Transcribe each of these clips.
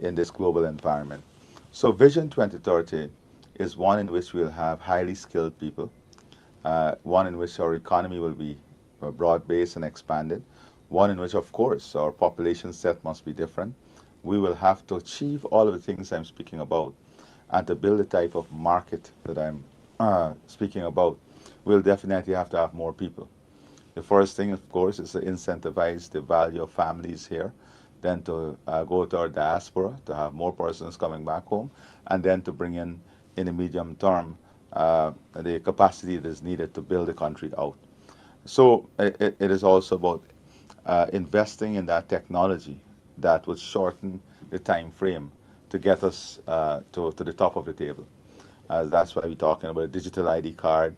in this global environment. So Vision 2030 is one in which we'll have highly skilled people, one in which our economy will be broad-based and expanded, one in which, of course, our population set must be different. We will have to achieve all of the things I'm speaking about, and to build the type of market that I'm speaking about, we'll definitely have to have more people. The first thing, of course, is to incentivize the value of families here, then to go to our diaspora, to have more persons coming back home, and then to bring in the medium term, the capacity that is needed to build the country out. So it is also about investing in that technology that would shorten the time frame to get us to the top of the table. That's why we're talking about a digital ID card.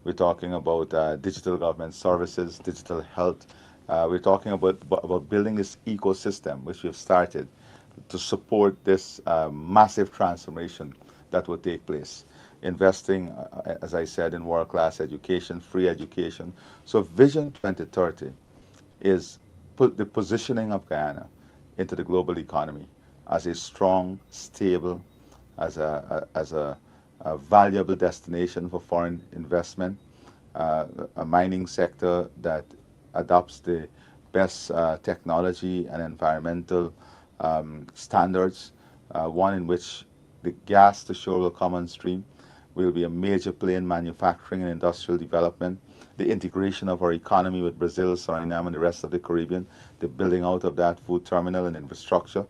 We're talking about digital government services, digital health. We're talking about building this ecosystem, which we've started to support this massive transformation that will take place. Investing, as I said, in world-class education, free education. So Vision 2030 is put the positioning of Guyana into the global economy as a strong, stable, as a valuable destination for foreign investment, a mining sector that adopts the best technology and environmental standards, one in which the gas to shore will come on stream, will be a major play in manufacturing and industrial development, the integration of our economy with Brazil, Suriname, and the rest of the Caribbean, the building out of that food terminal and infrastructure,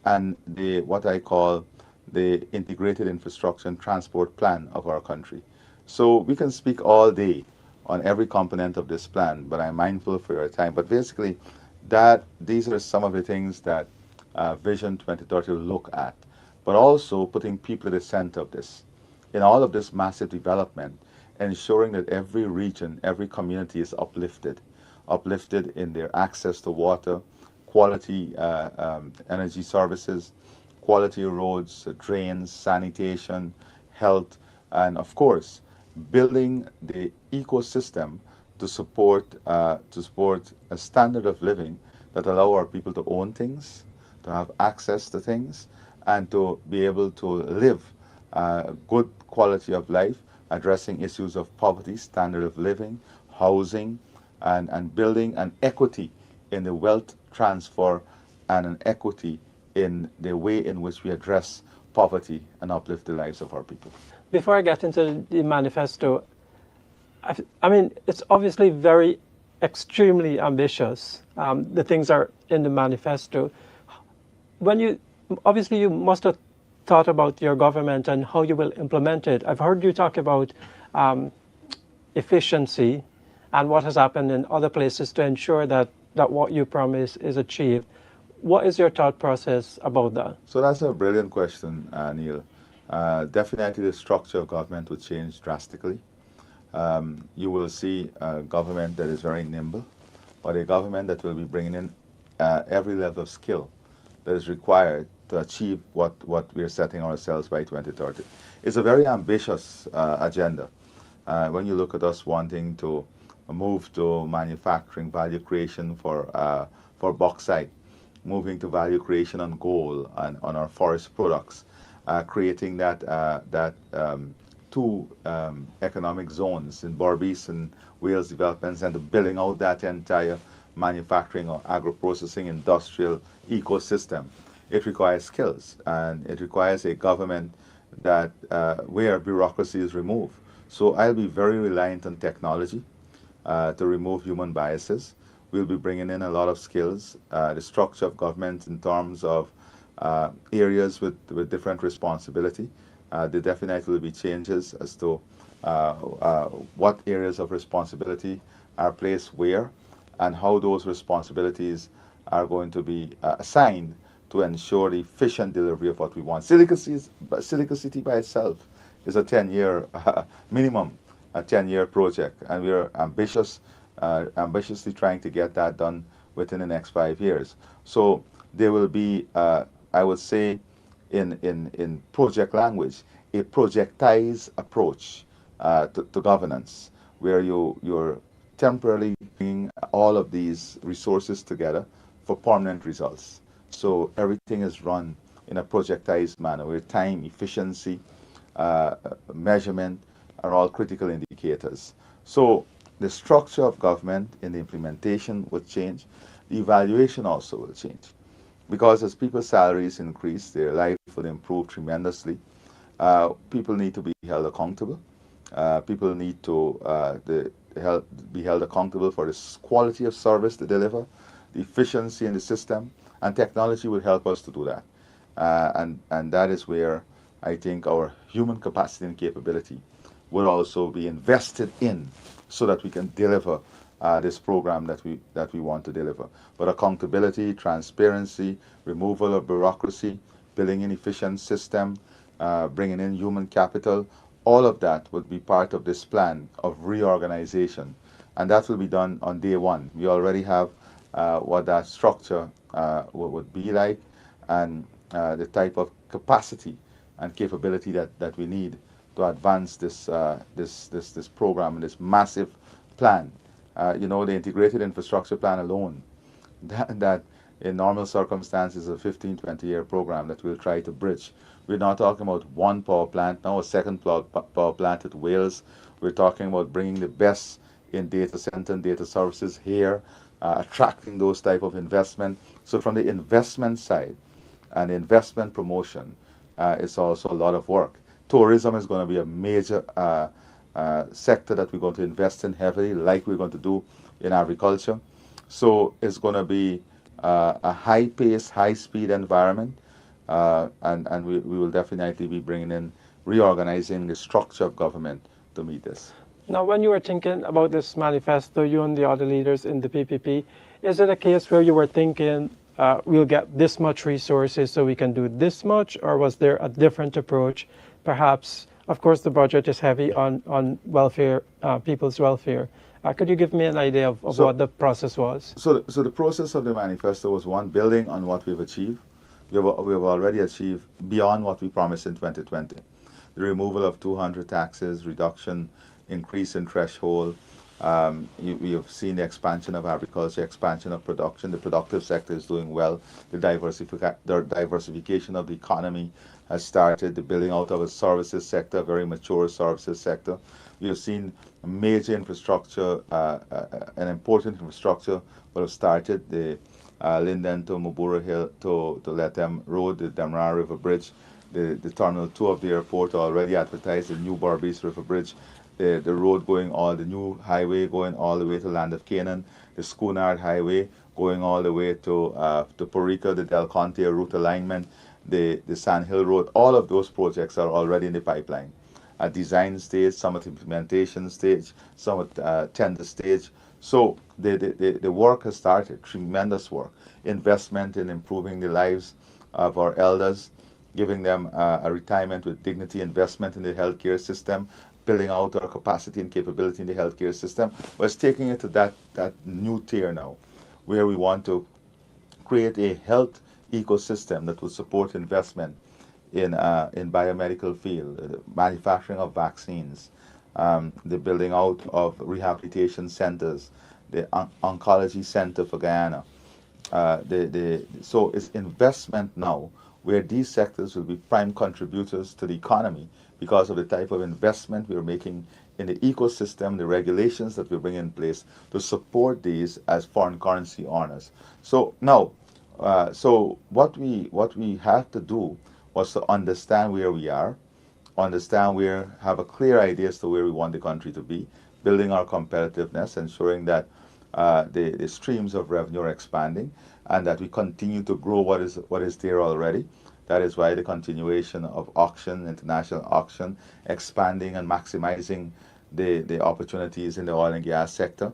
and the what I call the integrated infrastructure and transport plan of our country. So we can speak all day on every component of this plan, but I'm mindful for your time. But basically, that these are some of the things that Vision 2030 will look at, but also putting people at the center of this. In all of this massive development, ensuring that every region, every community is uplifted, uplifted in their access to water, quality energy services, quality roads, drains, sanitation, health, and of course, building the ecosystem to support a standard of living that allow our people to own things, to have access to things, and to be able to live good quality of life, addressing issues of poverty, standard of living, housing, and building an equity in the wealth transfer and an equity in the way in which we address poverty and uplift the lives of our people. Before I get into the manifesto, I mean, it's obviously very extremely ambitious. The things are in the manifesto. When you obviously you must have thought about your government and how you will implement it. I've heard you talk about efficiency and what has happened in other places to ensure that what you promise is achieved. What is your thought process about that? So that's a brilliant question, Neil. Definitely the structure of government will change drastically. You will see a government that is very nimble, or a government that will be bringing in every level of skill that is required to achieve what we are setting ourselves by 2030. It's a very ambitious agenda. When you look at us wanting to move to manufacturing value creation for bauxite, moving to value creation on gold and on our forest products, creating two economic zones in Barbados and Wales developments, and building out that entire manufacturing or agro-processing industrial ecosystem. It requires skills, and it requires a government that where bureaucracy is removed. So I'll be very reliant on technology to remove human biases. We'll be bringing in a lot of skills, the structure of government in terms of areas with different responsibility. There definitely will be changes as to what areas of responsibility are placed where, and how those responsibilities are going to be assigned to ensure the efficient delivery of what we want. Silica City by itself is a 10-year minimum, a 10-year project, and we're ambitiously trying to get that done within the next 5 years. So there will be, I would say, in project language, a projectized approach to governance, where you're temporarily bringing all of these resources together for permanent results. So everything is run in a projectized manner, where time, efficiency, uh, measurement are all critical indicators. So the structure of government in the implementation will change. The evaluation also will change. Because as people's salaries increase, their life will improve tremendously. People need to be held accountable. People need to be held accountable for the quality of service they deliver, the efficiency in the system, and technology will help us to do that. And that is where I think our human capacity and capability will also be invested in so that we can deliver this program that we want to deliver. But accountability, transparency, removal of bureaucracy, building an efficient system, bringing in human capital, all of that would be part of this plan of reorganization. And that will be done on day one. We already have what that structure would be like, and the type of capacity and capability that we need to advance this program and this massive plan. The integrated infrastructure plan alone, that in normal circumstances is a 15, 20-year program that we'll try to bridge. We're not talking about one power plant, now a second power plant at Wales. We're talking about bringing the best in data center and data services here, attracting those type of investment. So from the investment side and investment promotion, it's also a lot of work. Tourism is going to be a major sector that we're going to invest in heavily, like we're going to do in agriculture. So it's going to be a high pace, high speed environment, and we will definitely be bringing in reorganizing the structure of government to meet this. Now, when you were thinking about this manifesto, you and the other leaders in the PPP, is it a case where you were thinking we'll get this much resources so we can do this much, or was there a different approach? Perhaps, of course, the budget is heavy on welfare, people's welfare. Could you give me an idea of what the process was? So the process of the manifesto was one, building on what we've achieved. We have already achieved beyond what we promised in 2020. The removal of 200 taxes, reduction, increase in threshold. We have seen the expansion of agriculture, expansion of production. The productive sector is doing well. The diversification of the economy has started. The building out of a services sector, very mature services sector. We have seen major infrastructure, an important infrastructure will have started. The Linden to Mabura Hill to Letem Road, the Damara River Bridge, the Terminal 2 of the airport already advertised, the new Barbados River Bridge, the road the new highway going all the way to Land of Canaan, the Schoonard Highway going all the way to Porica, the Del Conte route alignment, the Sand Hill Road. All of those projects are already in the pipeline. At design stage, some at implementation stage, some at tender stage. So the work has started, tremendous work. Investment in improving the lives of our elders, giving them a retirement with dignity, investment in the healthcare system, building out our capacity and capability in the healthcare system. But it's taking it to that new tier now, where we want to create a health ecosystem that will support investment in biomedical field, manufacturing of vaccines, the building out of rehabilitation centers, the oncology center for Guyana. So it's investment now where these sectors will be prime contributors to the economy because of the type of investment we're making in the ecosystem, the regulations that we bring in place to support these as foreign currency earners. So now, so what we have to do was to understand where we are, have a clear idea as to where we want the country to be, building our competitiveness, ensuring that the streams of revenue are expanding, and that we continue to grow what is there already. That is why the continuation of auction, international auction, expanding and maximizing the opportunities in the oil and gas sector,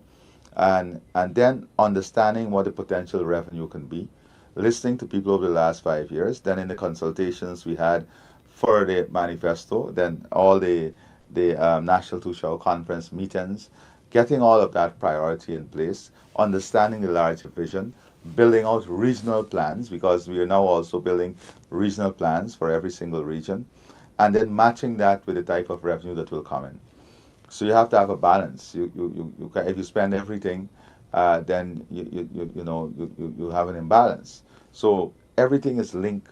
and then understanding what the potential revenue can be, listening to people over the last 5 years, then in the consultations we had for the manifesto, then all the National Two-Show Conference meetings, getting all of that priority in place, understanding the larger vision, building out regional plans, because we are now also building regional plans for every single region, and then matching that with the type of revenue that will come in. So you have to have a balance. If you spend everything, then you have an imbalance. So everything is linked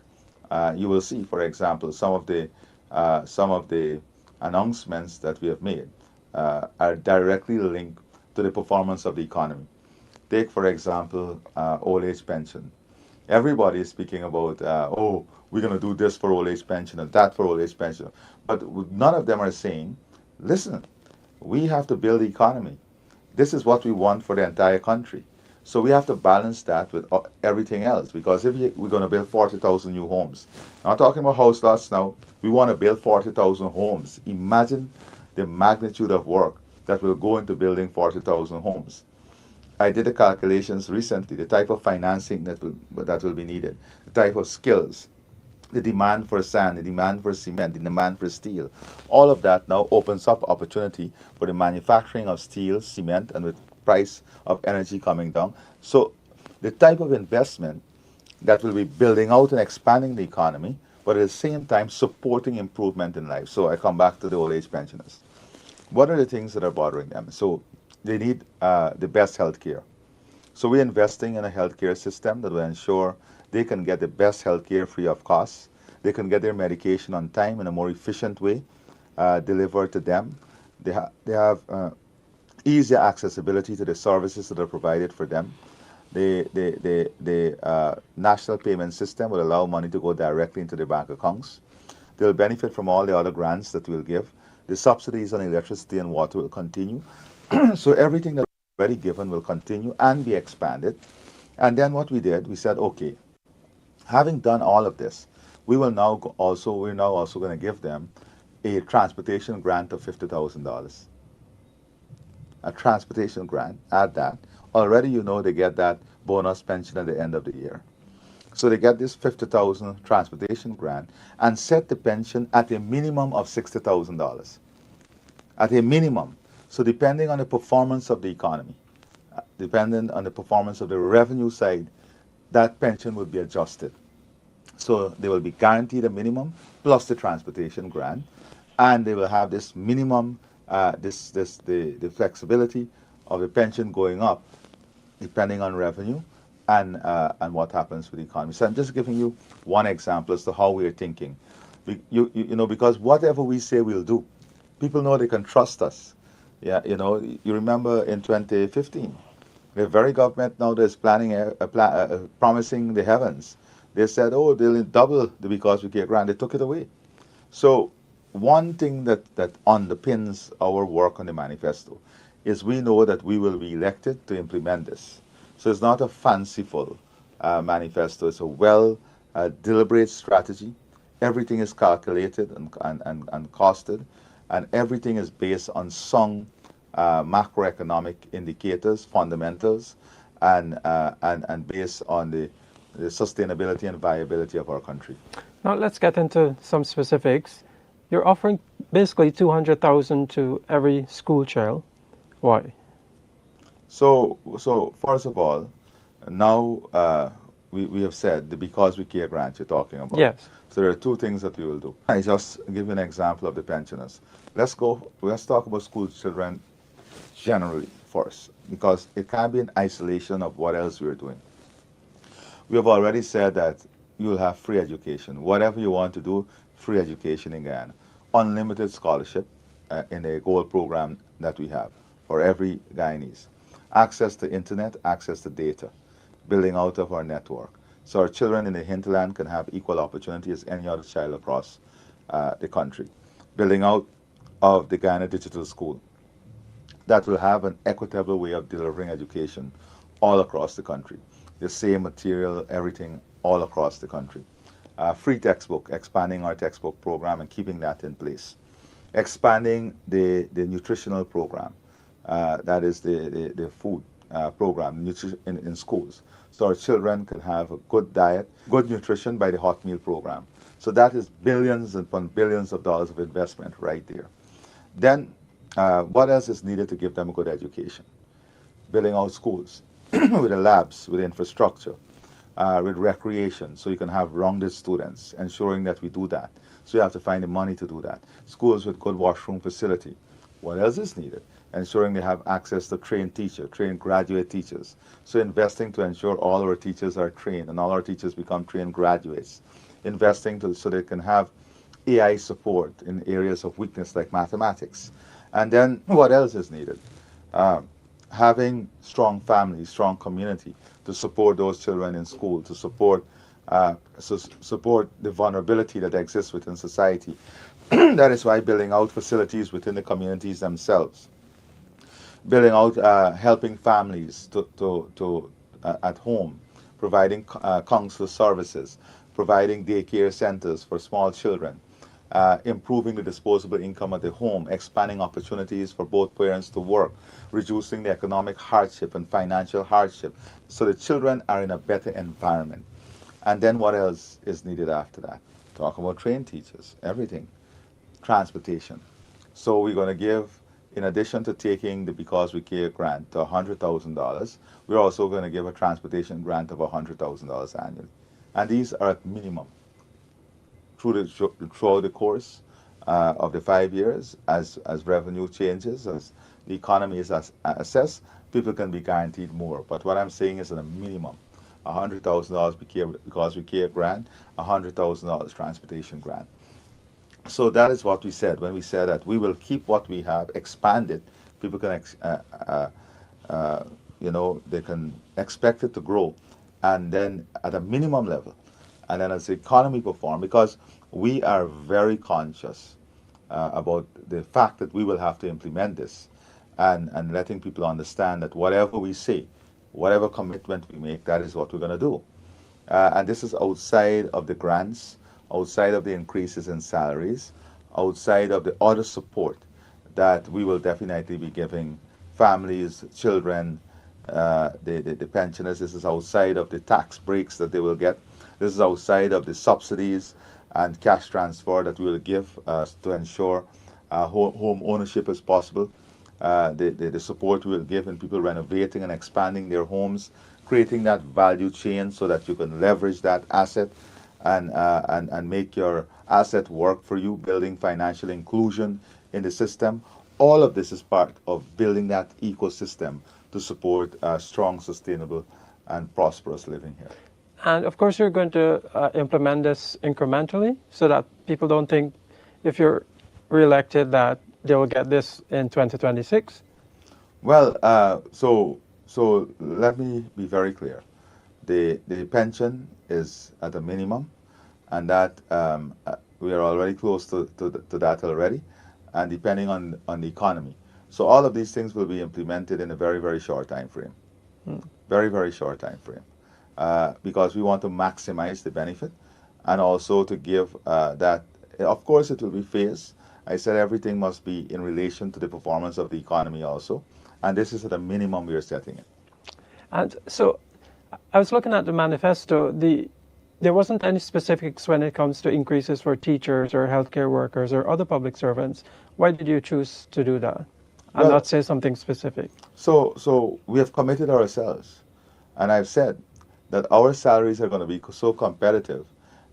You will see, for example, some of the announcements that we have made are directly linked to the performance of the economy. Take, for example, old age pension. Everybody is speaking about, oh, we're going to do this for old age pension and that for old age pension. But none of them are saying, listen, we have to build the economy. This is what we want for the entire country. So we have to balance that with everything else. Because if we're going to build 40,000 new homes, I'm not talking about house lots now, we want to build 40,000 homes. Imagine the magnitude of work that will go into building 40,000 homes. I did the calculations recently, the type of financing that will be needed, the type of skills, the demand for sand, the demand for cement, the demand for steel. All of that now opens up opportunity for the manufacturing of steel, cement, and with price of energy coming down. So the type of investment that will be building out and expanding the economy, but at the same time supporting improvement in life. So I come back to the old age pensioners. What are the things that are bothering them? So they need the best health care. So we're investing in a healthcare system that will ensure they can get the best healthcare free of cost. They can get their medication on time in a more efficient way delivered to them. They have easier accessibility to the services that are provided for them. The national payment system will allow money to go directly into their bank accounts. They'll benefit from all the other grants that we'll give. The subsidies on electricity and water will continue. So everything that's already given will continue and be expanded. And then what we did, we said, okay, having done all of this, we're now also going to give them a transportation grant of $50,000. A transportation grant, add that. Already you know they get that bonus pension at the end of the year. So they get this 50,000 transportation grant and set the pension at a minimum of $60,000. At a minimum. So depending on the performance of the economy, depending on the performance of the revenue side, that pension will be adjusted. So they will be guaranteed a minimum plus the transportation grant, and they will have this minimum, the flexibility of the pension going up depending on revenue and what happens with the economy. So I'm just giving you one example as to how we are thinking. Because whatever we say we'll do, people know they can trust us. Yeah, you remember in 2015, the very government now that's planning, promising the heavens. They said, oh, they'll double the Because We Care grant. They took it away. So one thing that underpins our work on the manifesto is we know that we will be elected to implement this. So it's not a fanciful manifesto. It's a well deliberate strategy. Everything is calculated and costed, and everything is based on some macroeconomic indicators, fundamentals, and based on the sustainability and viability of our country. Now let's get into some specifics. You're offering basically 200,000 to every school child. Why? So first of all, now we have said the Because We Care grant you're talking about. Yes. So there are two things that we will do. I just give you an example of the pensioners. Let's talk about school children generally first, because it can't be an isolation of what else we're doing. We have already said that you will have free education. Whatever you want to do, free education in Guyana. Unlimited scholarship in a gold program that we have for every Guyanese. Access to internet, access to data, building out of our network. So our children in the hinterland can have equal opportunity as any other child across the country. Building out of the Guyana Digital School that will have an equitable way of delivering education all across the country. The same material, everything all across the country. Free textbook, expanding our textbook program and keeping that in place. Expanding the nutritional program, that is the food program in schools. So our children can have a good diet, good nutrition by the hot meal program. So that is billions upon billions of dollars of investment right there. Then what else is needed to give them a good education? Building out schools with the labs, with infrastructure, with recreation, so you can have rounded students, ensuring that we do that. So you have to find the money to do that. Schools with good washroom facility. What else is needed? Ensuring they have access to trained teachers, trained graduate teachers. So investing to ensure all our teachers are trained and all our teachers become trained graduates. investing so they can have AI support in areas of weakness like mathematics. And then what else is needed? Uh, Having strong families, strong community to support those children in school, to support the vulnerability that exists within society. That is why building out facilities within the communities themselves, building out, helping families at home, providing counsel services, providing daycare centers for small children, improving the disposable income of the home, expanding opportunities for both parents to work, reducing the economic hardship and financial hardship so the children are in a better environment. And then what else is needed after that? Talk about trained teachers, everything, transportation. So we're going to give, in addition to taking the Because We Care grant to $100,000, we're also going to give a transportation grant of $100,000 annually. And these are at minimum throughout the course of the 5 years, as revenue changes, as the economy is assessed, people can be guaranteed more. But what I'm saying is at a minimum, $100,000 Because We Care grant, $100,000 transportation grant. So that is what we said when we said that we will keep what we have, expand it. People can, uh, they can expect it to grow, and then at a minimum level, and then as the economy perform, because we are very conscious about the fact that we will have to implement this, and letting people understand that whatever we say, whatever commitment we make, that is what we're going to do. And this is outside of the grants, outside of the increases in salaries, outside of the other support that we will definitely be giving families, children, the pensioners. This is outside of the tax breaks that they will get. This is outside of the subsidies and cash transfer that we will give to ensure home ownership is possible. The support we will give in people renovating and expanding their homes, creating that value chain so that you can leverage that asset and make your asset work for you, building financial inclusion in the system. All of this is part of building that ecosystem to support strong, sustainable, and prosperous living here. And of course, you're going to implement this incrementally so that people don't think if you're reelected that they will get this in 2026. Well, so let me be very clear. The pension is at a minimum, and that we are already close to that already, and depending on the economy. So all of these things will be implemented in a very, very short time frame. Very, very short time frame. Because we want to maximize the benefit and also to give that, of course, it will be phased. I said everything must be in relation to the performance of the economy also. And this is at a minimum we are setting it. And so I was looking at the manifesto. There wasn't any specifics when it comes to increases for teachers or healthcare workers or other public servants. Why did you choose to do that and Well, not say something specific? so we have committed ourselves, and I've said that our salaries are going to be so competitive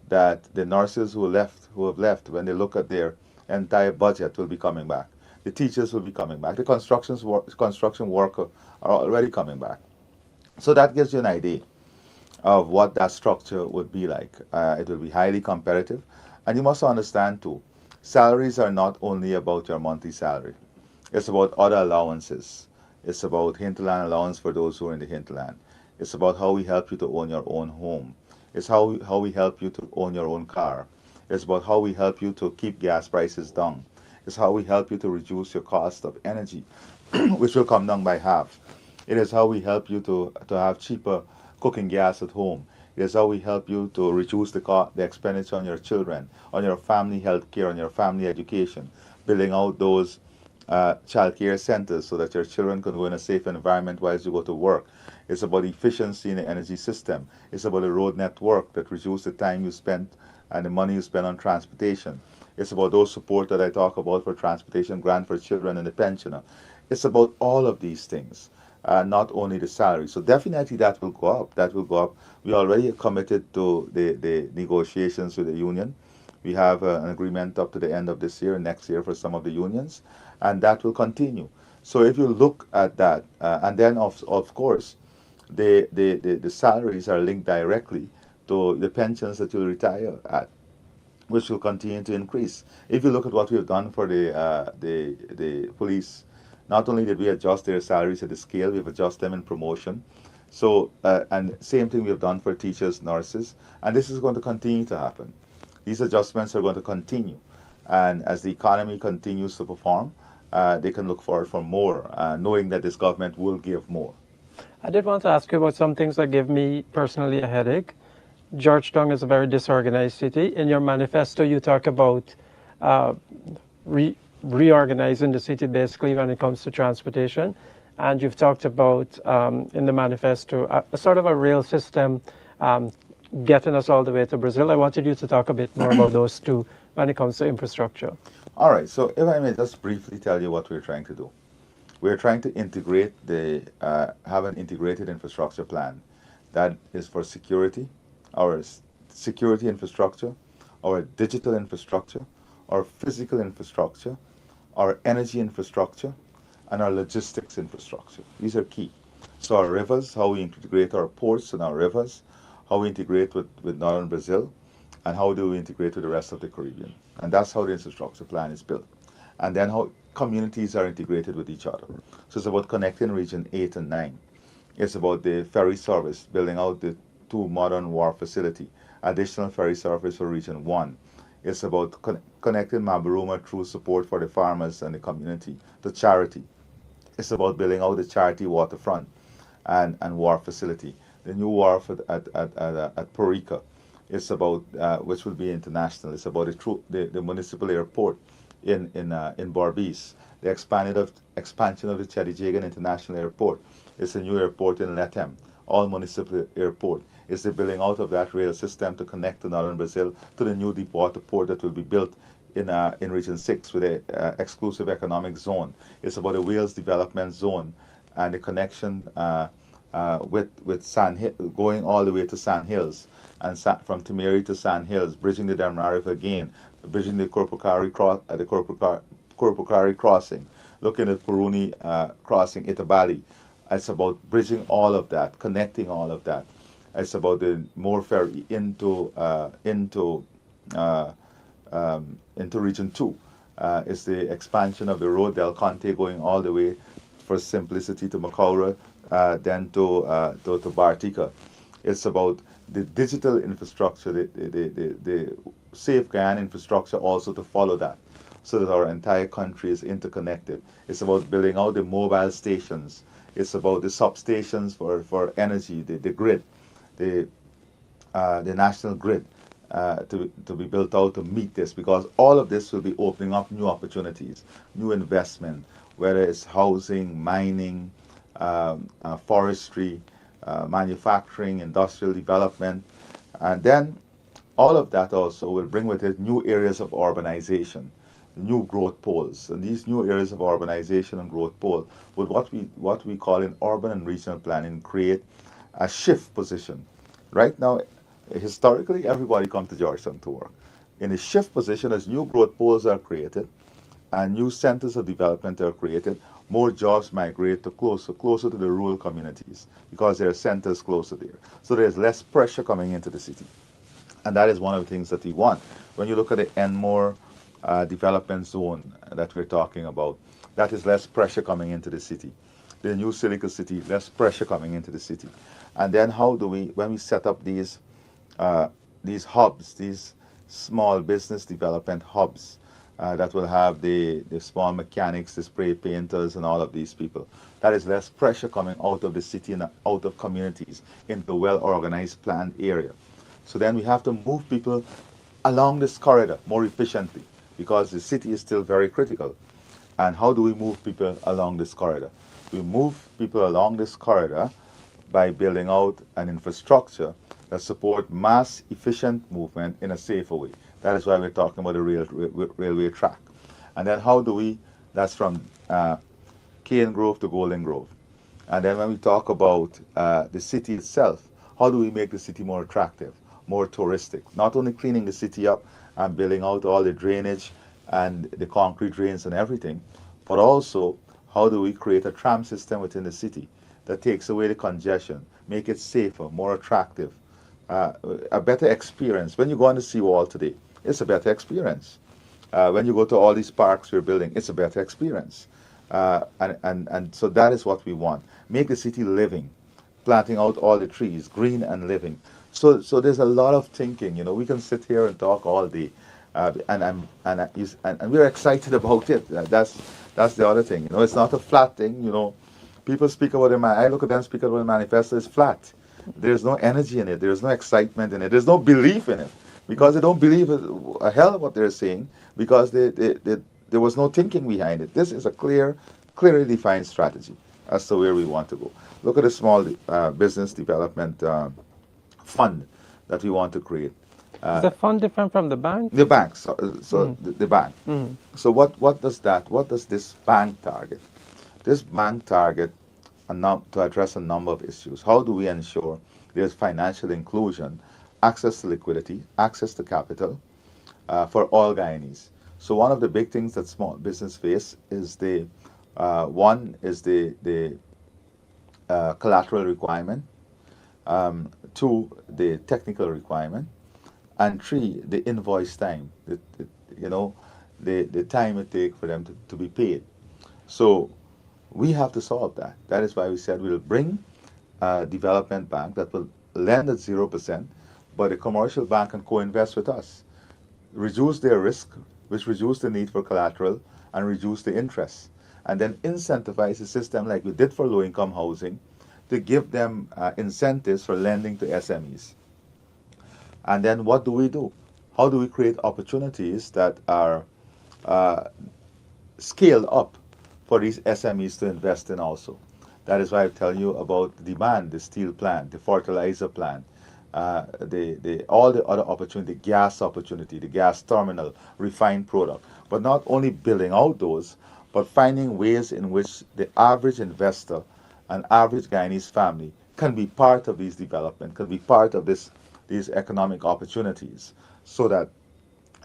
that the nurses who have left, when they look at their entire budget, will be coming back. The teachers will be coming back. The construction worker are already coming back. So that gives you an idea of what that structure would be like. It will be highly competitive. And you must understand too, salaries are not only about your monthly salary. It's about other allowances. It's about hinterland allowance for those who are in the hinterland. It's about how we help you to own your own home. It's how we help you to own your own car. It's about how we help you to keep gas prices down. It's how we help you to reduce your cost of energy, which will come down by half. It is how we help you to have cheaper cooking gas at home. It is how we help you to reduce the expenditure on your children, on your family health care, on your family education, building out those child care centers so that your children can go in a safe environment while you go to work. It's about efficiency in the energy system. It's about a road network that reduces the time you spend and the money you spend on transportation. It's about those support that I talk about for transportation grant for children and the pensioner. It's about all of these things, not only the salary. So definitely that will go up. That will go up. We already committed to the negotiations with the union. We have an agreement up to the end of this year and next year for some of the unions, and that will continue. So if you look at that, and then of course, the salaries are linked directly to the pensions that you'll retire at, which will continue to increase. If you look at what we have done for the police, not only did we adjust their salaries at the scale, we've adjusted them in promotion. So, and same thing we have done for teachers, nurses, and this is going to continue to happen. These adjustments are going to continue, and as the economy continues to perform, they can look forward for more, knowing that this government will give more. I did want to ask you about some things that give me personally a headache. Georgetown is a very disorganized city. In your manifesto, you talk about uh, reorganizing the city basically when it comes to transportation. And you've talked about in the manifesto a sort of a rail system um, getting us all the way to Brazil. I wanted you to talk a bit more about those two when it comes to infrastructure. All right, so if I may just briefly tell you what we're trying to do. We're trying to have an integrated infrastructure plan that is for security, our security infrastructure, our digital infrastructure, our physical infrastructure, our energy infrastructure, and our logistics infrastructure. These are key. So our rivers, how we integrate our ports and our rivers, how we integrate with northern Brazil, and how do we integrate with the rest of the Caribbean. And that's how the infrastructure plan is built. And then how communities are integrated with each other. So it's about connecting region 8 and 9. It's about the ferry service, building out the two modern wharf facility, additional ferry service for region 1. It's about connecting Mabaruma through support for the farmers and the community to charity. It's about building out the charity waterfront and wharf facility. The new wharf at Porica. It's about, which will be international. It's about the municipal airport in Barbados. The expansion of the Chedijagan International Airport. It's a new airport in Letem, all municipal airport. It's the building out of that rail system to connect to northern Brazil to the new deep water port that will be built in Region 6 with an exclusive economic zone. It's about the Wales Development Zone and the connection with Sand Hill, going all the way to Sand Hills, and from Timeri to Sand Hills, bridging the Damara River again, bridging the Korpukari crossing, looking at Puruni crossing, Itabali. It's about bridging all of that, connecting all of that. It's about the more ferry uh, into Region 2. It's the expansion of the road Del Conte going all the way for simplicity to Macaura, then to Bartica. It's about the digital infrastructure, the safe Guyana infrastructure also to follow that so that our entire country is interconnected. It's about building out the mobile stations. It's about the substations for energy, the grid, the national grid to be built out to meet this, because all of this will be opening up new opportunities, new investment, whether it's housing, mining, forestry, manufacturing, industrial development, and then all of that also will bring with it new areas of urbanization, new growth poles, and these new areas of urbanization and growth pole will what we call in urban and regional planning create a shift position. Right now, historically, everybody comes to Georgetown to work. In a shift position, as new growth poles are created and new centers of development are created, more jobs migrate to closer to the rural communities because there are centers closer there. So there's less pressure coming into the city. And that is one of the things that we want. When you look at the Enmore development zone that we're talking about, that is less pressure coming into the city. The new Silica City, less pressure coming into the city. And then how do we, when we set up these hubs, these small business development hubs that will have the small mechanics, the spray painters, and all of these people, that is less pressure coming out of the city and out of communities into a well-organized, planned area. So then we have to move people along this corridor more efficiently because the city is still very critical. And how do we move people along this corridor? We move people along this corridor by building out an infrastructure that support mass efficient movement in a safer way. That is why we're talking about the railway track. And then how do we, that's from Cane Grove to Golden Grove. And then when we talk about the city itself, how do we make the city more attractive, more touristic? Not only cleaning the city up and building out all the drainage and the concrete drains and everything, but also how do we create a tram system within the city that takes away the congestion, make it safer, more attractive uh, a better experience. When you go on the seawall today, it's a better experience. When you go to all these parks we're building, it's a better experience. And so that is what we want. Make the city living, planting out all the trees, green and living. So there's a lot of thinking. You know, we can sit here and talk all day, and we're excited about it. That's the other thing. You know, it's not a flat thing. You know, people speak about it. I look at them speak about the manifesto. It's flat. There's no energy in it. There's no excitement in it. There's no belief in it because they don't believe a hell of what they're saying because there was no thinking behind it. This is a clearly defined strategy as to where we want to go. Look at the small business development fund that we want to create. Is the fund different from the bank? The bank, the bank. So what does that? What does this bank target? This bank target to address a number of issues. How do we ensure there's financial inclusion, access to liquidity, access to capital for all Guyanese? So one of the big things that small business face is the collateral requirement, two, the technical requirement, and three, the invoice time, you know, the time it takes for them to be paid. So we have to solve that. That is why we said we'll bring a development bank that will lend at 0%, but a commercial bank can co-invest with us, reduce their risk, which reduce the need for collateral and reduce the interest, and then incentivize the system like we did for low-income housing to give them incentives for lending to SMEs. And then what do we do? How do we create opportunities that are uh, scaled up for these SMEs to invest in also? That is why I tell you about the demand, the steel plant, the fertilizer plant, all the other opportunity, gas opportunity, the gas terminal, refined product. But not only building out those, but finding ways in which the average investor and average Guyanese family can be part of these development, can be part of these economic opportunities, so that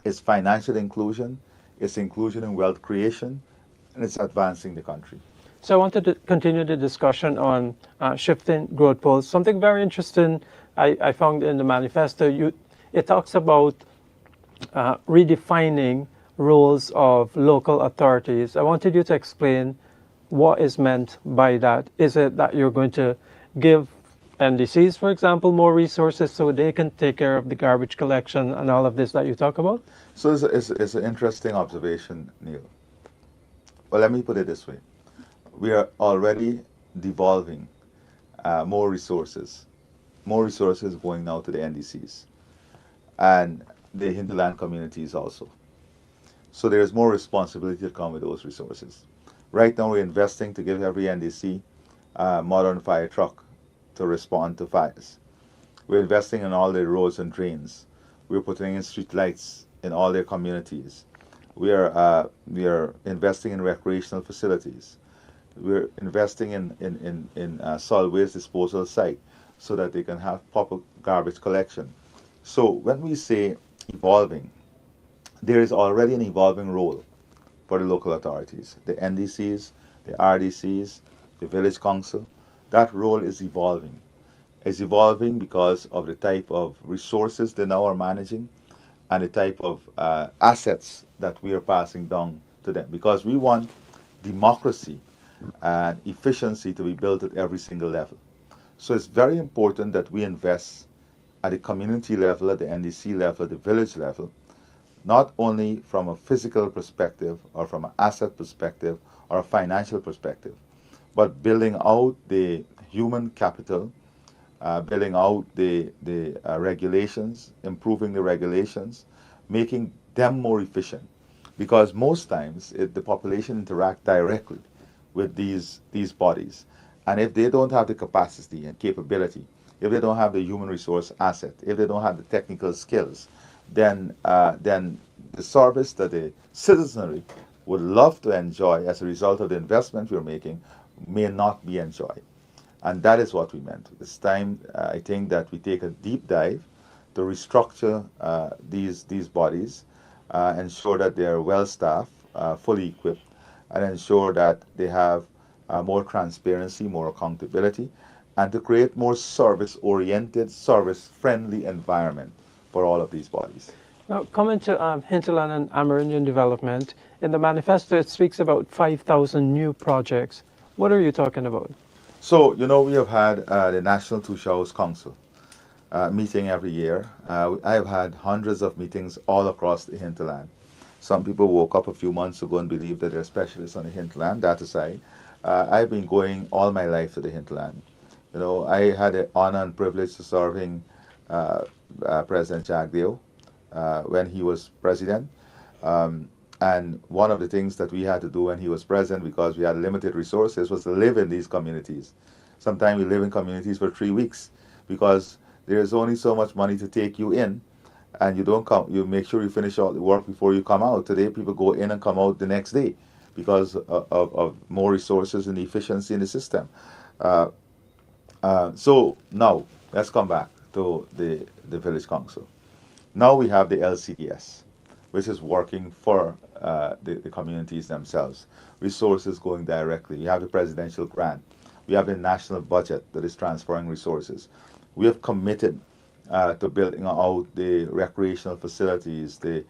it's financial inclusion, it's inclusion in wealth creation, and it's advancing the country. So I wanted to continue the discussion on shifting growth poles. Something very interesting I found in the manifesto. It talks about redefining roles of local authorities. I wanted you to explain what is meant by that. Is it that you're going to give NDCs, for example, more resources so they can take care of the garbage collection and all of this that you talk about? So it's an interesting observation, Neil. Well, let me put it this way. We are already devolving more resources going now to the NDCs and the hinterland communities also. So there is more responsibility to come with those resources. Right now, we're investing to give every NDC a modern fire truck to respond to fires. We're investing in all their roads and drains. We're putting in street lights in all their communities. We are investing in recreational facilities. We're investing in solid waste disposal site so that they can have proper garbage collection. So when we say evolving, there is already an evolving role for the local authorities, the NDCs, the RDCs, the village council. That role is evolving. It's evolving because of the type of resources they now are managing and the type of assets that we are passing down to them. Because we want democracy and efficiency to be built at every single level. So it's very important that we invest at the community level, at the NDC level, at the village level, not only from a physical perspective or from an asset perspective or a financial perspective, but building out the human capital, building out the regulations, improving the regulations, making them more efficient. Because most times the population interact directly with these bodies. And if they don't have the capacity and capability, if they don't have the human resource asset, if they don't have the technical skills, then the service that the citizenry would love to enjoy as a result of the investment we're making may not be enjoyed. And that is what we meant. It's time, I think, that we take a deep dive to restructure these bodies, ensure that they are well staffed, fully equipped, and ensure that they have more transparency, more accountability, and to create more service-oriented, service-friendly environment for all of these bodies. Now, coming to Hinterland and Amerindian development, in the manifesto it speaks about 5,000 new projects. What are you talking about? So, we have had the National Two Shows Council meeting every year. I've had hundreds of meetings all across the hinterland. Some people woke up a few months ago and believed that they're specialists on the hinterland. That aside, I've been going all my life to the hinterland. I had the honor and privilege of serving President Jagdeo when he was president. And one of the things that we had to do when he was president, because we had limited resources, was to live in these communities. Sometimes we live in communities for 3 weeks because there's only so much money to take you in, and you don't come. You make sure you finish all the work before you come out. Today, people go in and come out the next day because of more resources and efficiency in the system. Uh, so now let's come back to the village council. Now we have the LCDS, which is working for the communities themselves. Resources going directly. We have the presidential grant. We have the national budget that is transferring resources. We have committed to building out the recreational facilities, the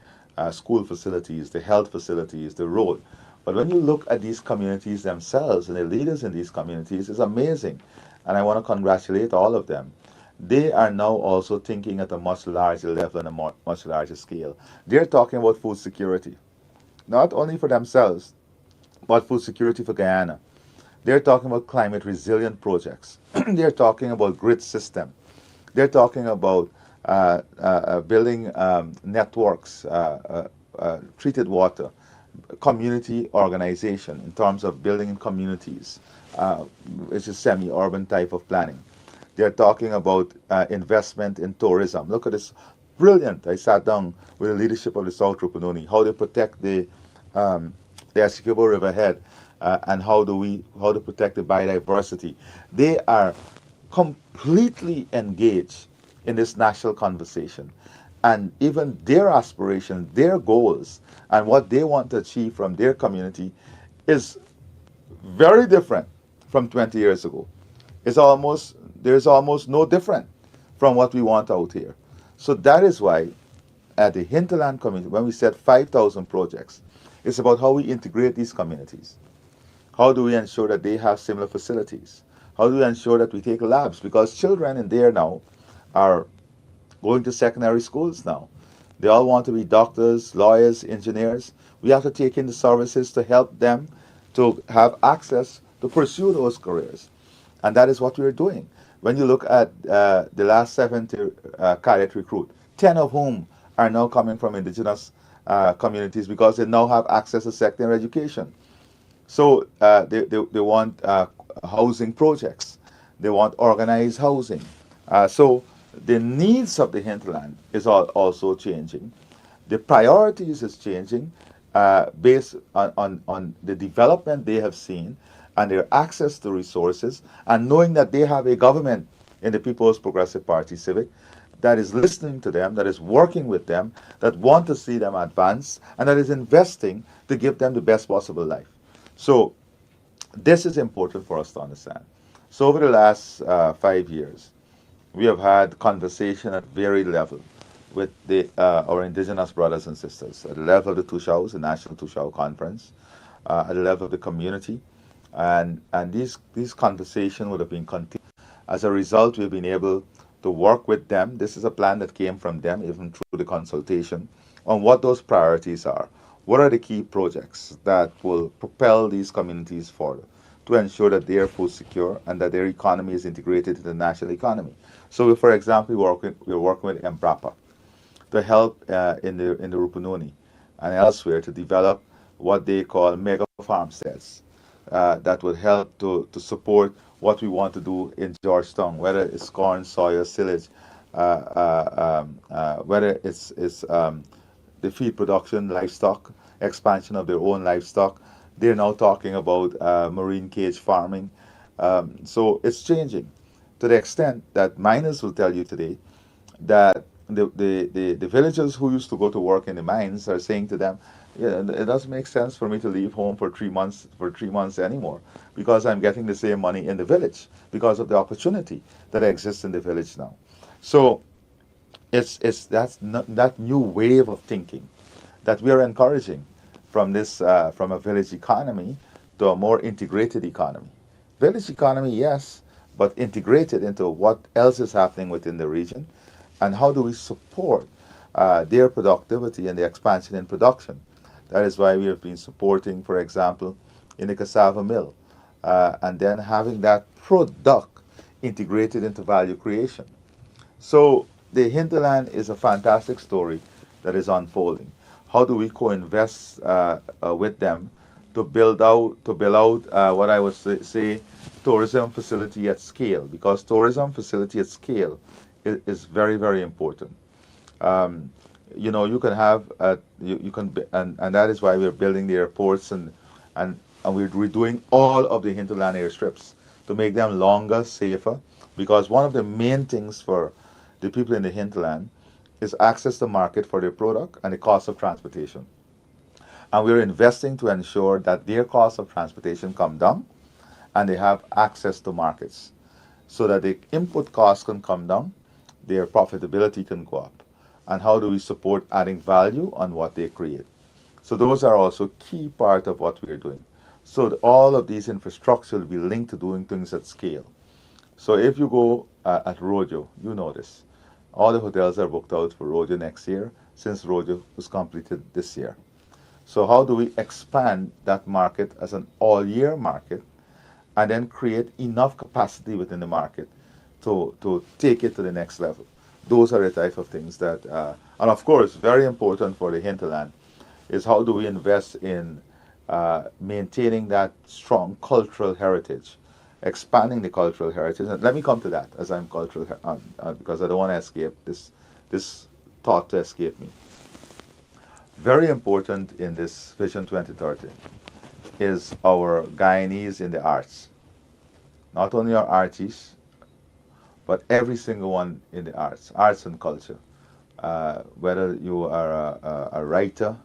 school facilities, the health facilities, the road. But when you look at these communities themselves and the leaders in these communities, it's amazing. And I want to congratulate all of them. They are now also thinking at a much larger level and a much larger scale. They're talking about food security, not only for themselves, but food security for Guyana. They're talking about climate resilient projects. They're talking about grid system. They're talking about building networks, treated water, community organization in terms of building in communities, which is semi-urban type of planning. They're talking about investment in tourism. Look at this, brilliant. I sat down with the leadership of the South Rupununi, how they protect the Essequibo River head, and how to protect the biodiversity. They are completely engaged in this national conversation. And even their aspirations, their goals, and what they want to achieve from their community is very different from 20 years ago. There's almost no different from what we want out here. So that is why at the Hinterland community, when we said 5,000 projects, it's about how we integrate these communities. How do we ensure that they have similar facilities? How do we ensure that we take labs? Because children in there now are going to secondary schools now. They all want to be doctors, lawyers, engineers. We have to take in the services to help them to have access to pursue those careers. And that is what we're doing. When you look at the last 70 cadet recruit, 10 of whom are now coming from indigenous communities because they now have access to secondary education. So they want housing projects. They want organized housing. So the needs of the hinterland is also changing. The priorities is changing based on the development they have seen and their access to resources, and knowing that they have a government in the People's Progressive Party Civic that is listening to them, that is working with them, that want to see them advance, and that is investing to give them the best possible life. So this is important for us to understand. So over the last 5 years, we have had conversation at varied level with our indigenous brothers and sisters at the level of the Tushao, the National Tushao Conference, at the level of the community, and these conversations would have been continued. As a result, we've been able to work with them. This is a plan that came from them, even through the consultation, on what those priorities are. What are the key projects that will propel these communities forward to ensure that they are food secure and that their economy is integrated into the national economy? So, for example, we're working with Embrapa to help in the Rupununi and elsewhere to develop what they call mega farmsteads that would help to support what we want to do in Georgetown, whether it's corn, soya, silage, whether it's the feed production, livestock, expansion of their own livestock. They're now talking about marine cage farming. So it's changing to the extent that miners will tell you today that the villagers who used to go to work in the mines are saying to them, yeah, it doesn't make sense for me to leave home for 3 months anymore, because I'm getting the same money in the village because of the opportunity that exists in the village now. So that new wave of thinking that we are encouraging from a village economy to a more integrated economy. Village economy, yes, but integrated into what else is happening within the region, and how do we support their productivity and the expansion in production. That is why we have been supporting, for example, in the cassava mill, and then having that product integrated into value creation. So the hinterland is a fantastic story that is unfolding. How do we co-invest with them to build out what I would say tourism facility at scale? Because tourism facility at scale is very, very important. Um, you can have you can be, and that is why we're building the airports, and we're redoing all of the hinterland airstrips to make them longer, safer, because one of the main things for the people in the hinterland is access to market for their product and the cost of transportation. And we're investing to ensure that their cost of transportation come down and they have access to markets so that the input costs can come down, their profitability can go up. And how do we support adding value on what they create? So those are also key part of what we're doing. So all of these infrastructure will be linked to doing things at scale. So if you go at Rodeo, you know this. All the hotels are booked out for Rodeo next year since Rodeo was completed this year. So how do we expand that market as an all-year market and then create enough capacity within the market to take it to the next level? Those are the type of things that, and of course, very important for the hinterland is how do we invest in maintaining that strong cultural heritage, expanding the cultural heritage. And let me come to that as I'm cultural, because I don't want to escape this thought to escape me. Very important in this Vision 2030 is our Guyanese in the arts. Not only our artists, but every single one in the arts and culture. Whether you are a writer,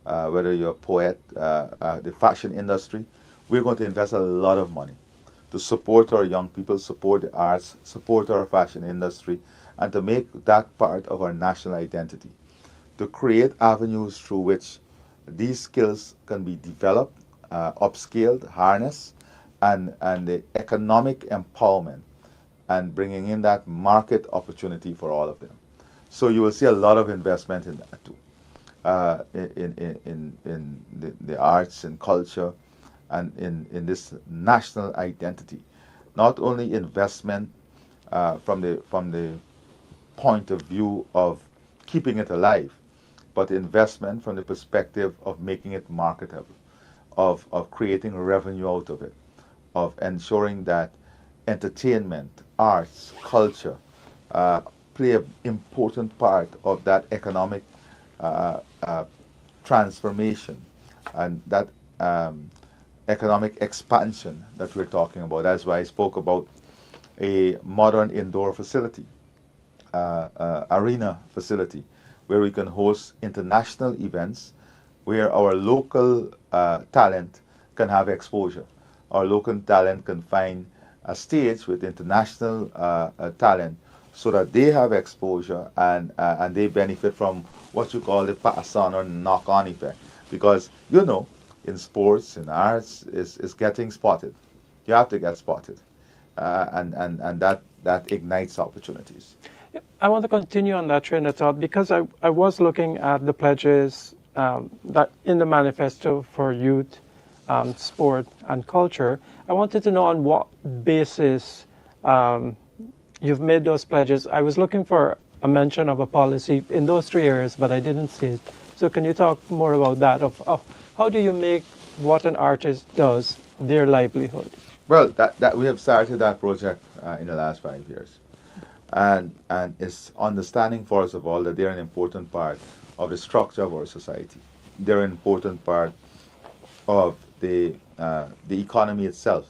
whether you're a poet, the fashion industry, we're going to invest a lot of money to support our young people, support the arts, support our fashion industry, and to make that part of our national identity. To create avenues through which these skills can be developed, upscaled, harnessed, and the economic empowerment and bringing in that market opportunity for all of them. So you will see a lot of investment in that too, in the arts and culture and in this national identity. Not only investment from the point of view of keeping it alive, but investment from the perspective of making it marketable, of creating revenue out of it, of ensuring that entertainment, arts, culture uh, play an important part of that economic uh, uh, transformation and that economic expansion that we're talking about. That's why I spoke about a modern indoor facility, arena facility, where we can host international events, where our local talent can have exposure. Our local talent can find a stage with international talent so that they have exposure and they benefit from what you call the pass on or knock on effect. Because, in sports, in arts, is getting spotted. You have to get spotted. And that ignites opportunities. I want to continue on that train of thought because I was looking at the pledges that in the manifesto for youth, sport, and culture. I wanted to know on what basis you've made those pledges. I was looking for a mention of a policy in those 3 areas, but I didn't see it. So can you talk more about that? Of how do you make what an artist does their livelihood? Well, that we have started that project in the last 5 years, and it's understanding first of all that they're an important part of the structure of our society. They're an important part of the economy itself,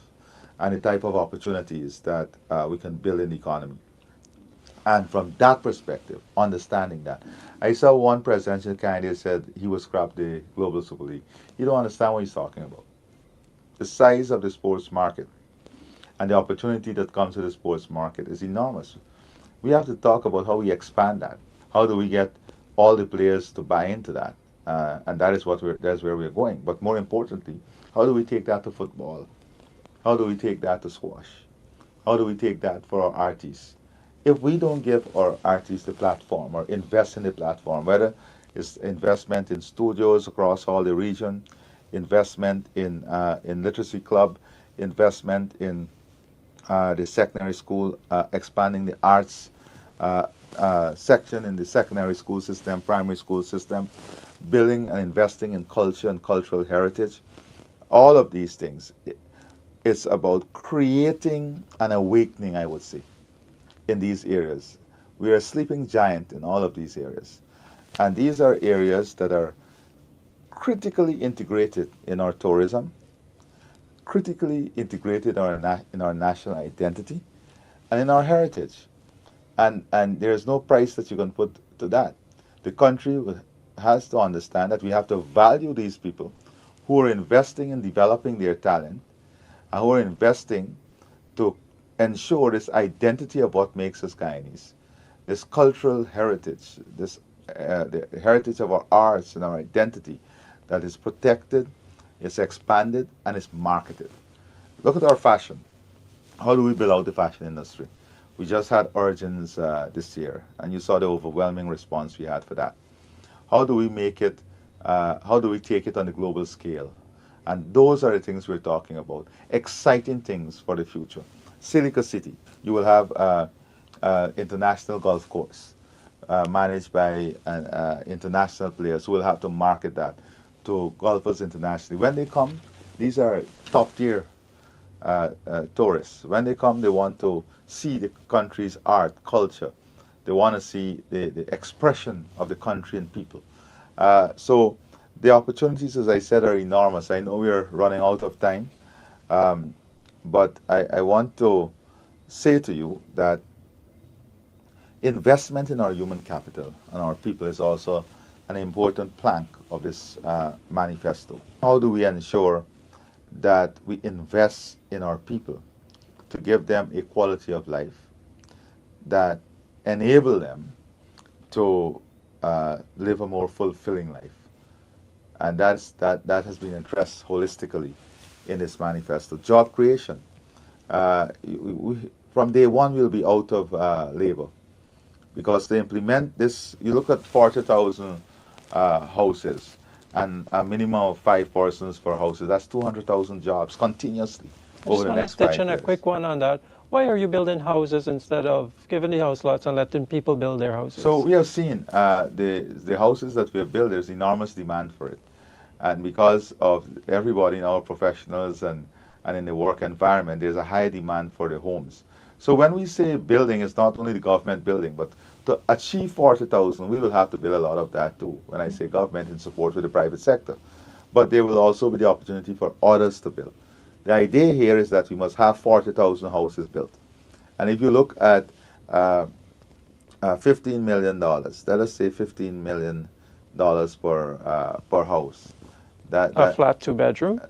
and the type of opportunities that we can build in the economy. And from that perspective, understanding that. I saw one presidential candidate said he would scrap the Global Super League. You don't understand what he's talking about. The size of the sports market and the opportunity that comes to the sports market is enormous. We have to talk about how we expand that. How do we get all the players to buy into that? And that is that's where we're going. But more importantly, how do we take that to football? How do we take that to squash? How do we take that for our artists? If we don't give our artists the platform or invest in the platform, whether it's investment in studios across all the region, investment in literacy club, investment in the secondary school, expanding the arts section in the secondary school system, primary school system, building and investing in culture and cultural heritage. All of these things, it's about creating an awakening, I would say, in these areas. We are a sleeping giant in all of these areas. And these are areas that are critically integrated in our tourism, critically integrated in our national identity, and in our heritage. And there's no price that you can put to that. The country has to understand that we have to value these people who are investing in developing their talent and who are investing to ensure this identity of what makes us Guyanese, this cultural heritage, this the heritage of our arts and our identity that is protected, is expanded, and is marketed. Look at our fashion. How do we build out the fashion industry? We just had Origins this year, and you saw the overwhelming response we had for that. How do we make it? How do we take it on the global scale? And those are the things we're talking about. Exciting things for the future. Silica City, you will have international golf course managed by international players who will have to market that to golfers internationally. When they come, these are top tier tourists. When they come, they want to see the country's art, culture. They want to see the expression of the country and people. So the opportunities, as I said, are enormous. I know we are running out of time, um, but I want to say to you that investment in our human capital and our people is also an important plank of this manifesto. How do we ensure that we invest in our people to give them a quality of life that enable them to live a more fulfilling life? And that has been addressed holistically in this manifesto. Job creation. From day one, we'll be out of labor because they implement this. You look at 40,000 houses and a minimum of 5 persons per houses. That's 200,000 jobs continuously I over just the want to next stitch five in a years. quick one on that. Why are you building houses instead of giving the house lots and letting people build their So houses? we have seen the houses that we have built. There's enormous demand for it, and because of everybody now, professionals and in the work environment, there's a high demand for the homes. So when we say building, it's not only the government building, but to achieve 40,000, we will have to build a lot of that too. When I say government, in support with the private sector, but there will also be the opportunity for others to build. The idea here is that we must have 40,000 houses built, and if you look at uh, $15 million. Let us say $15 million per house. A That flat two-bedroom?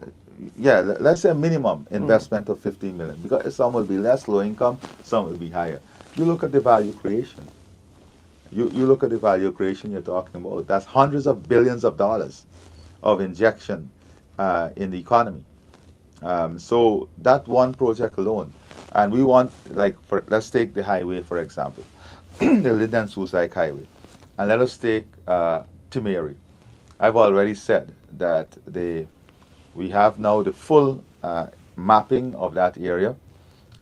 yeah. Let's say a minimum Mm. investment of 15 million because some will be less low income, some will be higher. You look at the value creation. You look at the value creation you're talking about. That's hundreds of billions of dollars of injection in the economy. So that one project alone, and we want like for let's take the highway for example, the Linden Suicide Highway, and let us take Timeri. I've already said that we have now the full mapping of that area.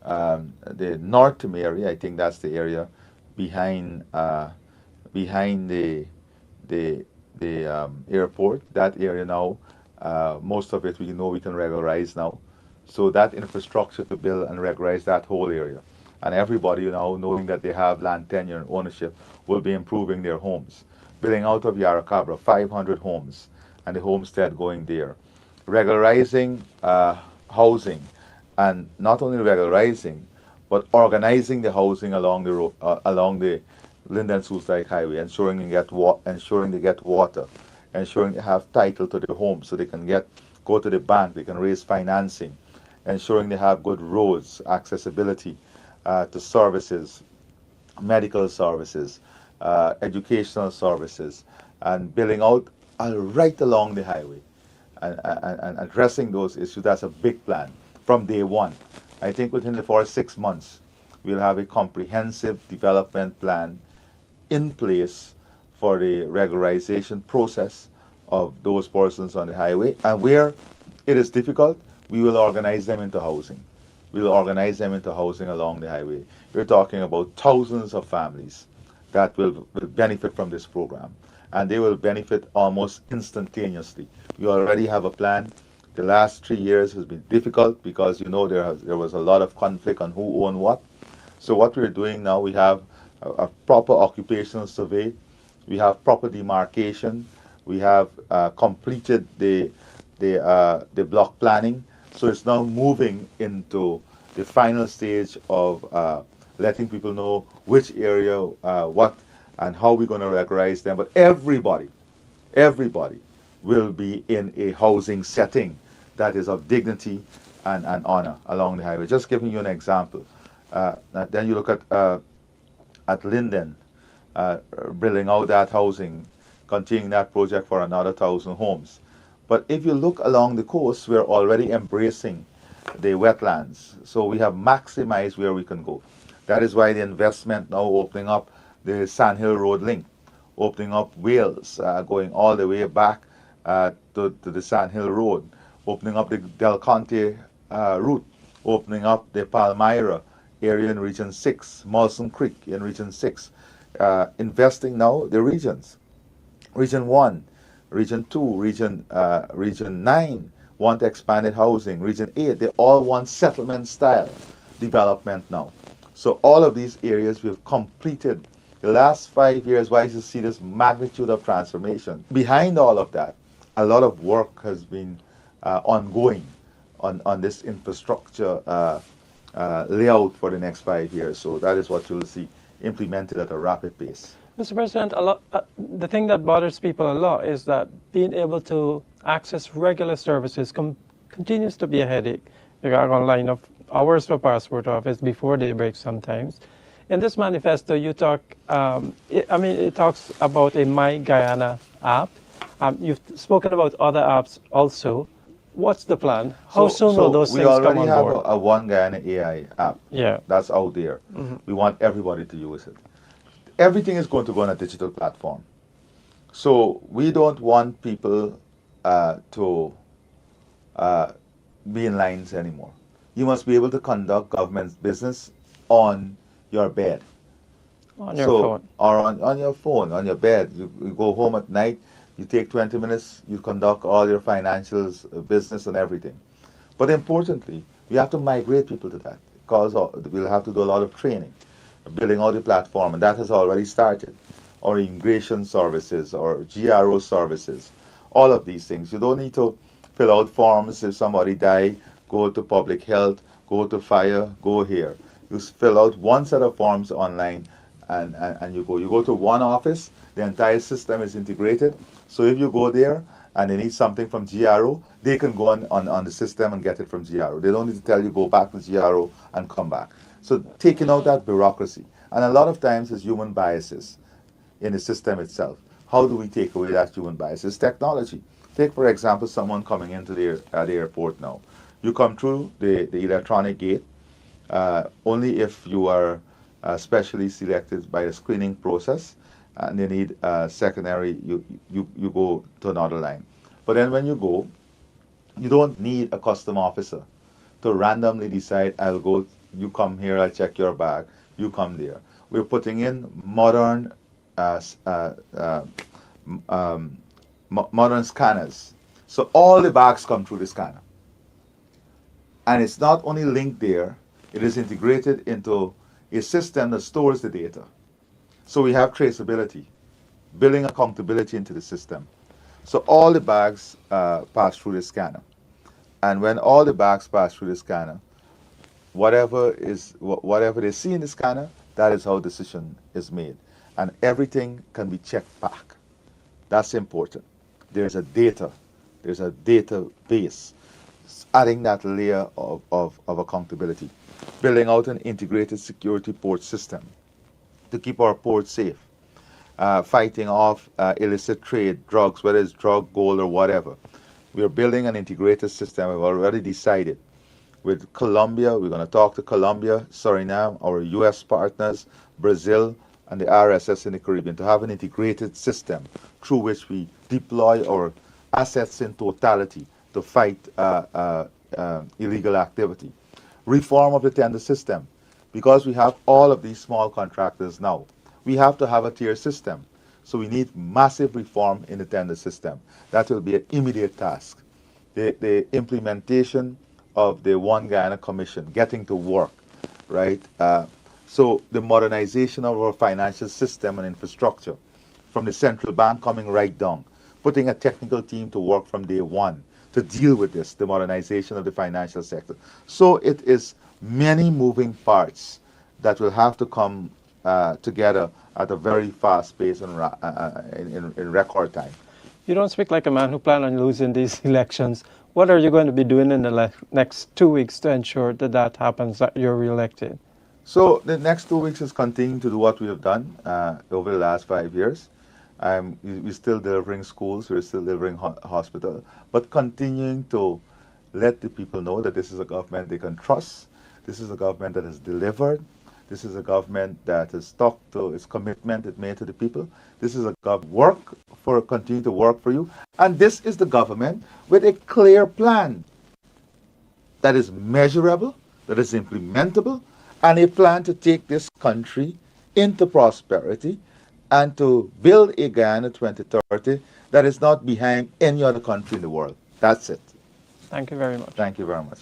The North Timeri, I think that's the area behind behind the airport. That area now, most of it we know we can regularize now. So that infrastructure to build and regularize that whole area, and everybody now knowing that they have land tenure and ownership will be improving their homes. Building out of Yarra 500 homes, and the homestead going there. Regularizing housing, and not only regularizing, but organizing the housing along the along the Linden Suicide Highway, ensuring they get water, ensuring they have title to their home so they can go to the bank, they can raise financing, ensuring they have good roads, accessibility to services, medical services, educational services, and building out right along the highway and addressing those issues. That's a big plan from day one. I think within the first 6 months, we'll have a comprehensive development plan in place for the regularization process of those persons on the highway. And where it is difficult, we will organize them into housing. We will organize them into housing along the highway. We're talking about thousands of families that will benefit from this program. And they will benefit almost instantaneously. We already have a plan. The last 3 years has been difficult because there was a lot of conflict on who owned what. So what we're doing now, we have a proper occupational survey, we have proper demarcation, we have completed the block planning. So it's now moving into the final stage of letting people know which area, what, and how we're going to regularize them. But everybody will be in a housing setting that is of dignity and honor along the highway. Just giving you an example. Then you look at Linden, building out that housing, continuing that project for another 1,000 homes. But if you look along the coast, we're already embracing the wetlands. So we have maximized where we can go. That is why the investment now opening up the Sand Hill Road link, opening up Wales, going all the way back to the Sand Hill Road, opening up the Del Conte route, opening up the Palmyra area in Region 6, Molson Creek in Region 6, investing now the regions. Region 1, Region 2, Region 9 want expanded housing. Region 8, they all want settlement style development now. So all of these areas we've completed. The last 5 years, why you see this magnitude of transformation. Behind all of that, a lot of work has been ongoing on this infrastructure layout for the next 5 years. So that is what you'll see implemented at a rapid pace. Mr. President, the thing that bothers people a lot is that being able to access regular services continues to be a headache. You got to line up hours for passport office before daybreak sometimes. In this manifesto, you talk, it talks about a My Guyana app. You've spoken about other apps also. What's the plan? How soon will those things come on board? We already have a One Guyana AI app. Yeah. That's out there. We want everybody to use it. Everything is going to go on a digital platform. So we don't want people to be in lines anymore. You must be able to conduct government business on your bed. On your phone. Or on your phone, on your bed. You go home at night, you take 20 minutes, you conduct all your financials, business and everything. But importantly, we have to migrate people to that because we'll have to do a lot of training, building out the platform, and that has already started. Or immigration services or GRO services, all of these things. You don't need to fill out forms if somebody die, go to public health, go to fire, go here. You fill out one set of forms online and you go. You go to one office, the entire system is integrated. So if you go there and they need something from GRO, they can go on the system and get it from GRO. They don't need to tell you go back to GRO and come back. So taking out that bureaucracy. And a lot of times it's human biases in the system itself. How do we take away that human bias? It's technology. Take, for example, someone coming into the airport now. You come through the electronic gate only if you are specially selected by the screening process and they need secondary, you go to another line. But then when you go, you don't need a custom officer to randomly decide, I'll go, you come here, I'll check your bag, you come there. We're putting in modern modern scanners. So all the bags come through the scanner. And it's not only linked there, it is integrated into a system that stores the data. So we have traceability, building accountability into the system. So all the bags pass through the scanner. And when all the bags pass through the scanner, whatever they see in the scanner, that is how decision is made, and everything can be checked back. That's important. There's a database, adding that layer of accountability, building out an integrated security port system to keep our ports safe, fighting off illicit trade, drugs, whether it's drug, gold, or whatever. We are building an integrated system. We've already decided with Colombia. We're going to talk to Colombia, Suriname, our U.S. partners, Brazil, and the RSS in the Caribbean to have an integrated system through which we deploy our assets in totality to fight illegal activity. Reform of the tender system. Because we have all of these small contractors now, we have to have a tier system. So we need massive reform in the tender system. That will be an immediate task. The implementation of the One Guyana Commission, getting to work, right? So the modernization of our financial system and infrastructure, from the central bank coming right down, putting a technical team to work from day one to deal with this, the modernization of the financial sector. So it is many moving parts that will have to come together at a very fast pace and in record time. You don't speak like a man who planned on losing these elections. What are you going to be doing in the next 2 weeks to ensure that that happens, that you're reelected? So the next 2 weeks is continuing to do what we have done over the last 5 years. We're still delivering schools, we're still delivering hospitals, but continuing to let the people know that this is a government they can trust. This is a government that has delivered. This is a government that has stuck to its commitment it made to the people. This is a government continue to work for you. And this is the government with a clear plan that is measurable, that is implementable, and a plan to take this country into prosperity and to build a Guyana 2030 that is not behind any other country in the world. That's it. Thank you very much. Thank you very much.